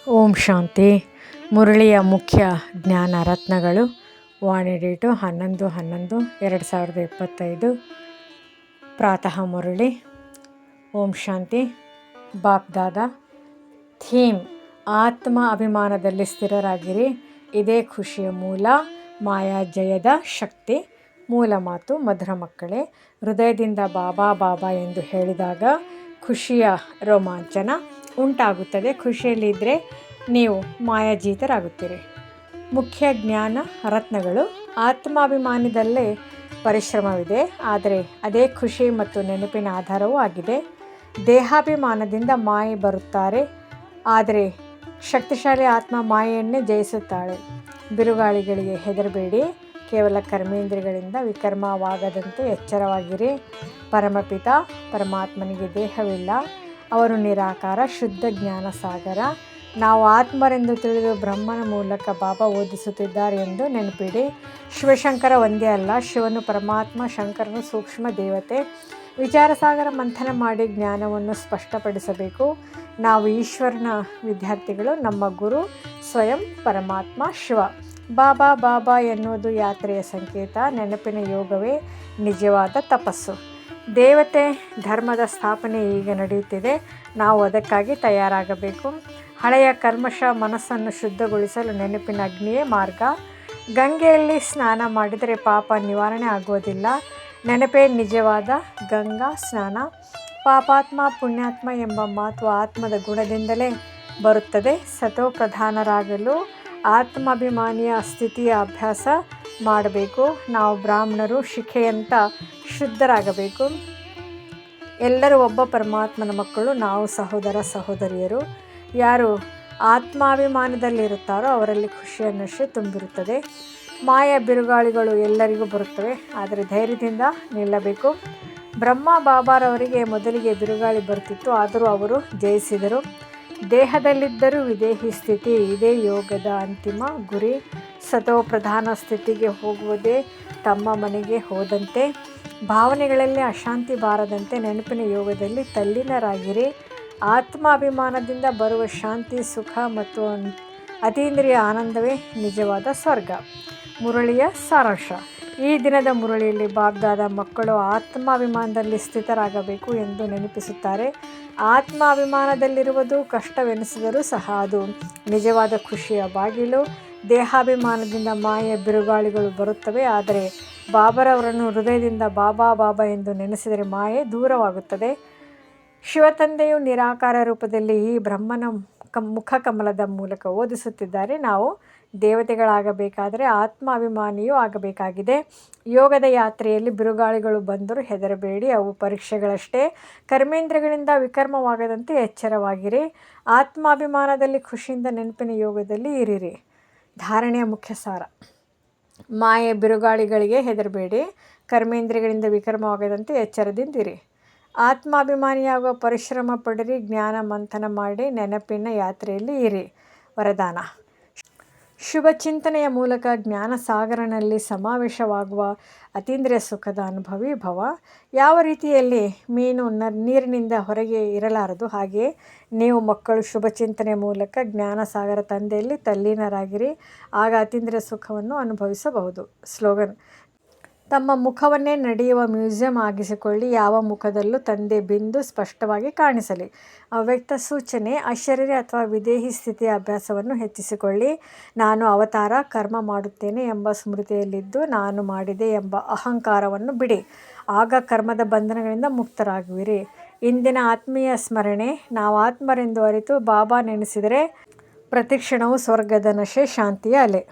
ಓಂ ಶಾಂತಿ. ಮುರಳಿಯ ಮುಖ್ಯ ಜ್ಞಾನ ರತ್ನಗಳು. ವಾಣಿ ಡೇಟು 11/11/2025. ಪ್ರಾತಃ ಮುರಳಿ. ಓಂ ಶಾಂತಿ. ಬಾಪ್ ದಾದಾ. ಥೀಮ್: ಆತ್ಮ ಅಭಿಮಾನದಲ್ಲಿ ಸ್ಥಿರರಾಗಿರಿ. ಇದೇ ಖುಷಿಯ ಮೂಲ. ಮಾಯಾ ಜಯದ ಶಕ್ತಿ. ಮೂಲ ಮಾತು: ಮಧುರ ಮಕ್ಕಳೇ, ಹೃದಯದಿಂದ ಬಾಬಾ ಬಾಬಾ ಎಂದು ಹೇಳಿದಾಗ ಖುಷಿಯ ರೋಮಾಂಚನ ಉಂಟಾಗುತ್ತದೆ. ಖುಷಿಯಲ್ಲಿದ್ದರೆ ನೀವು ಮಾಯಾಜೀತರಾಗುತ್ತೀರಿ. ಮುಖ್ಯ ಜ್ಞಾನ ರತ್ನಗಳು. ಆತ್ಮಾಭಿಮಾನದಲ್ಲೇ ಪರಿಶ್ರಮವಿದೆ, ಆದರೆ ಅದೇ ಖುಷಿ ಮತ್ತು ನೆನಪಿನ ಆಧಾರವೂ ಆಗಿದೆ. ದೇಹಾಭಿಮಾನದಿಂದ ಮಾಯೆ ಬರುತ್ತಾರೆ, ಆದರೆ ಶಕ್ತಿಶಾಲಿ ಆತ್ಮ ಮಾಯೆಯನ್ನೇ ಜಯಿಸುತ್ತಾಳೆ. ಬಿರುಗಾಳಿಗಳಿಗೆ ಹೆದರಬೇಡಿ. ಕೇವಲ ಕರ್ಮೇಂದ್ರಿಯಗಳಿಂದ ವಿಕರ್ಮವಾಗದಂತೆ ಎಚ್ಚರವಾಗಿರಿ. ಪರಮಪಿತ ಪರಮಾತ್ಮನಿಗೆ ದೇಹವಿಲ್ಲ. ಅವರು ನಿರಾಕಾರ ಶುದ್ಧ ಜ್ಞಾನ ಸಾಗರ. ನಾವು ಆತ್ಮರೆಂದು ತಿಳಿದು ಬ್ರಹ್ಮನ ಮೂಲಕ ಬಾಬಾ ಓದಿಸುತ್ತಿದ್ದಾರೆ ಎಂದು ನೆನಪಿಡಿ. ಶಿವಶಂಕರ ಒಂದೇ ಅಲ್ಲ, ಶಿವನು ಪರಮಾತ್ಮ, ಶಂಕರನು ಸೂಕ್ಷ್ಮ ದೇವತೆ. ವಿಚಾರಸಾಗರ ಮಂಥನ ಮಾಡಿ ಜ್ಞಾನವನ್ನು ಸ್ಪಷ್ಟಪಡಿಸಬೇಕು. ನಾವು ಈಶ್ವರನ ವಿದ್ಯಾರ್ಥಿಗಳು. ನಮ್ಮ ಗುರು ಸ್ವಯಂ ಪರಮಾತ್ಮ ಶಿವ. ಬಾಬಾ ಬಾಬಾ ಎನ್ನುವುದು ಯಾತ್ರೆಯ ಸಂಕೇತ. ನೆನಪಿನ ಯೋಗವೇ ನಿಜವಾದ ತಪಸ್ಸು. ದೇವತೆ ಧರ್ಮದ ಸ್ಥಾಪನೆ ಈಗ ನಡೆಯುತ್ತಿದೆ. ನಾವು ಅದಕ್ಕಾಗಿ ತಯಾರಾಗಬೇಕು. ಹಳೆಯ ಕಲ್ಮಶ ಮನಸ್ಸನ್ನು ಶುದ್ಧಗೊಳಿಸಲು ನೆನಪಿನ ಅಗ್ನಿಯೇ ಮಾರ್ಗ. ಗಂಗೆಯಲ್ಲಿ ಸ್ನಾನ ಮಾಡಿದರೆ ಪಾಪ ನಿವಾರಣೆ ಆಗುವುದಿಲ್ಲ. ನೆನಪೇ ನಿಜವಾದ ಗಂಗಾ ಸ್ನಾನ. ಪಾಪಾತ್ಮ ಪುಣ್ಯಾತ್ಮ ಎಂಬ ಮಾತು ಆತ್ಮದ ಗುಣದಿಂದಲೇ ಬರುತ್ತದೆ. ಸತೋ ಪ್ರಧಾನರಾಗಲು ಆತ್ಮಾಭಿಮಾನಿಯ ಸ್ಥಿತಿಯ ಅಭ್ಯಾಸ ಮಾಡಬೇಕು. ನಾವು ಬ್ರಾಹ್ಮಣರು ಶಿಖೆಯಂತ ಶುದ್ಧರಾಗಬೇಕು. ಎಲ್ಲರೂ ಒಬ್ಬ ಪರಮಾತ್ಮನ ಮಕ್ಕಳು. ನಾವು ಸಹೋದರ ಸಹೋದರಿಯರು. ಯಾರು ಆತ್ಮಾಭಿಮಾನದಲ್ಲಿರುತ್ತಾರೋ ಅವರಲ್ಲಿ ಖುಷಿಯ ನಶೆ ತುಂಬಿರುತ್ತದೆ. ಮಾಯ ಬಿರುಗಾಳಿಗಳು ಎಲ್ಲರಿಗೂ ಬರುತ್ತವೆ, ಆದರೆ ಧೈರ್ಯದಿಂದ ನಿಲ್ಲಬೇಕು. ಬ್ರಹ್ಮ ಬಾಬಾರವರಿಗೆ ಮೊದಲಿಗೆ ಬಿರುಗಾಳಿ ಬರುತ್ತಿತ್ತು, ಆದರೂ ಅವರು ಜಯಿಸಿದರು. ದೇಹದಲ್ಲಿದ್ದರೂ ವಿದೇಹಿ ಸ್ಥಿತಿ. ಇದೇ ಯೋಗದ ಅಂತಿಮ ಗುರಿ. ಸತೋ ಪ್ರಧಾನ ಸ್ಥಿತಿಗೆ ಹೋಗುವುದೇ ತಮ್ಮ ಮನೆಗೆ ಹೋದಂತೆ. ಭಾವನೆಗಳಲ್ಲಿ ಅಶಾಂತಿ ಬಾರದಂತೆ ನೆನಪಿನ ಯೋಗದಲ್ಲಿ ತಲ್ಲೀನರಾಗಿರಿ. ಆತ್ಮಾಭಿಮಾನದಿಂದ ಬರುವ ಶಾಂತಿ, ಸುಖ ಮತ್ತು ಅತೀಂದ್ರಿಯ ಆನಂದವೇ ನಿಜವಾದ ಸ್ವರ್ಗ. ಮುರಳಿಯ ಸಾರಾಂಶ. ಈ ದಿನದ ಮುರಳಿಯಲ್ಲಿ ಬಾಬ್ದಾದ ಮಕ್ಕಳು ಆತ್ಮಾಭಿಮಾನದಲ್ಲಿ ಸ್ಥಿತರಾಗಬೇಕು ಎಂದು ನೆನಪಿಸುತ್ತಾರೆ. ಆತ್ಮಾಭಿಮಾನದಲ್ಲಿರುವುದು ಕಷ್ಟವೆನಿಸಿದರೂ ಸಹ ಅದು ನಿಜವಾದ ಖುಷಿಯ ಬಾಗಿಲು. ದೇಹಾಭಿಮಾನದಿಂದ ಮಾಯೆಯ ಬಿರುಗಾಳಿಗಳು ಬರುತ್ತವೆ, ಆದರೆ ಬಾಬರವರನ್ನು ಹೃದಯದಿಂದ ಬಾಬಾ ಬಾಬಾ ಎಂದು ನೆನೆಸಿದರೆ ಮಾಯೆ ದೂರವಾಗುತ್ತದೆ. ಶಿವತಂದೆಯು ನಿರಾಕಾರ ರೂಪದಲ್ಲಿ ಈ ಬ್ರಹ್ಮನ ಮುಖಕಮಲದ ಮೂಲಕ ಓದಿಸುತ್ತಿದ್ದಾರೆ. ನಾವು ದೇವತೆಗಳಾಗಬೇಕಾದರೆ ಆತ್ಮಾಭಿಮಾನಿಯೂ ಆಗಬೇಕಾಗಿದೆ. ಯೋಗದ ಯಾತ್ರೆಯಲ್ಲಿ ಬಿರುಗಾಳಿಗಳು ಬಂದರೂ ಹೆದರಬೇಡಿ, ಅವು ಪರೀಕ್ಷೆಗಳಷ್ಟೇ. ಕರ್ಮೇಂದ್ರಿಯಗಳಿಂದ ವಿಕರ್ಮವಾಗದಂತೆ ಎಚ್ಚರವಾಗಿರಿ. ಆತ್ಮಾಭಿಮಾನದಲ್ಲಿ ಖುಷಿಯಿಂದ ನೆನಪಿನ ಯೋಗದಲ್ಲಿ ಇರಿರಿ. ಧಾರಣೆಯ ಮುಖ್ಯ ಸಾರ: ಮಾಯೆ ಬಿರುಗಾಳಿಗಳಿಗೆ ಹೆದರಬೇಡಿ. ಕರ್ಮೇಂದ್ರಿಯಗಳಿಂದ ವಿಕರ್ಮವಾಗದಂತೆ ಎಚ್ಚರದಿಂದಿರಿ. ಆತ್ಮಾಭಿಮಾನಿಯಾಗುವ ಪರಿಶ್ರಮ ಪಡಿರಿ. ಜ್ಞಾನ ಮಂಥನ ಮಾಡಿ ನೆನಪಿನ ಯಾತ್ರೆಯಲ್ಲಿ ಇರಿ. ವರದಾನ: ಶುಭ ಚಿಂತನೆಯ ಮೂಲಕ ಜ್ಞಾನಸಾಗರನಲ್ಲಿ ಸಮಾವೇಶವಾಗುವ ಅತೀಂದ್ರಿಯ ಸುಖದ ಅನುಭವಿ ಭವ. ಯಾವ ರೀತಿಯಲ್ಲಿ ಮೀನು ನೀರಿನಿಂದ ಹೊರಗೆ ಇರಲಾರದು, ಹಾಗೆಯೇ ನೀವು ಮಕ್ಕಳು ಶುಭ ಚಿಂತನೆಯ ಮೂಲಕ ಜ್ಞಾನಸಾಗರ ತಂದೆಯಲ್ಲಿ ತಲ್ಲೀನರಾಗಿರಿ. ಆಗ ಅತೀಂದ್ರಿಯ ಸುಖವನ್ನು ಅನುಭವಿಸಬಹುದು. ಸ್ಲೋಗನ್: ತಮ್ಮ ಮುಖವನ್ನೇ ನಡೆಯುವ ಮ್ಯೂಸಿಯಂ ಆಗಿಸಿಕೊಳ್ಳಿ. ಯಾವ ಮುಖದಲ್ಲೂ ತಂದೆ ಬಿಂದು ಸ್ಪಷ್ಟವಾಗಿ ಕಾಣಿಸಲಿ. ಅವ್ಯಕ್ತ ಸೂಚನೆ: ಅಶರೀರಿ ಅಥವಾ ವಿದೇಹಿ ಸ್ಥಿತಿಯ ಅಭ್ಯಾಸವನ್ನು ಹೆಚ್ಚಿಸಿಕೊಳ್ಳಿ. ನಾನು ಅವತಾರ ಕರ್ಮ ಮಾಡುತ್ತೇನೆ ಎಂಬ ಸ್ಮೃತಿಯಲ್ಲಿದ್ದು ನಾನು ಮಾಡಿದೆ ಎಂಬ ಅಹಂಕಾರವನ್ನು ಬಿಡಿ. ಆಗ ಕರ್ಮದ ಬಂಧನಗಳಿಂದ ಮುಕ್ತರಾಗುವಿರಿ. ಇಂದಿನ ಆತ್ಮೀಯ ಸ್ಮರಣೆ: ನಾವು ಆತ್ಮರೆಂದು ಅರಿತು ಬಾಬಾ ನೆನೆಸಿದರೆ ಪ್ರತಿಕ್ಷಣವೂ ಸ್ವರ್ಗದ ನಶೆ, ಶಾಂತಿಯ ಅಲೆ.